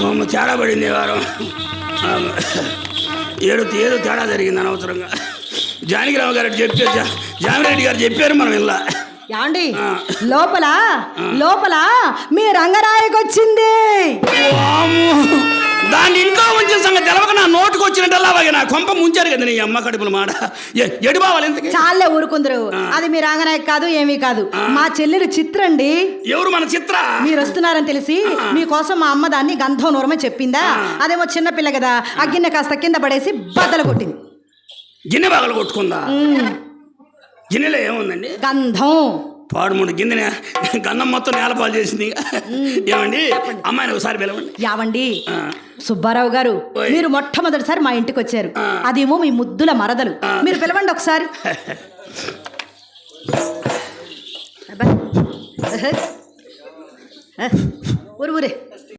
మమ్మ తేడా పడింది వారం. ఏదో తేడా జరిగింది అనవసరంగా. జానకిరావు గారు చెప్పే జామిరెడ్డి గారు చెప్పారు, మనం ఇలా యాండి లోపల మీ రంగరాయకి వచ్చింది. దాన్ని ఇంట్లో ఉంచిన సంగతి తెలవక నా నోటుకు వచ్చినట్టల్లా నా కొంప ముంచారు కదా నీ అమ్మ కడుపుల మాట. ఎడు బావాలి ఇంతకీ? చాలే ఊరుకుందరు. అది మీ రంగనాయక్ కాదు, ఏమీ కాదు, మా చెల్లెలు చిత్రండి. ఎవరు మన చిత్ర? మీరు వస్తున్నారని తెలిసి మీకోసం మా అమ్మ దాన్ని గంధం నూరమని చెప్పిందా. అదేమో చిన్నపిల్ల కదా, ఆ గిన్నె కాస్త కింద పడేసి బద్దలు కొట్టింది. గిన్నె బాగలు కొట్టుకుందా? గిన్నెలో ఏముందండి? గంధం. పాడుముడు గిన్నె గంధం మొత్తం నేలపాలు చేసింది. ఏమండి అమ్మాయిని ఒకసారి పిలవండి. యావండి సుబ్బారావు గారు, మీరు మొట్టమొదటిసారి మా ఇంటికి వచ్చారు. అదేమో మీ ముద్దుల మరదలు. మీరు పిలవండి ఒకసారి. ఊరే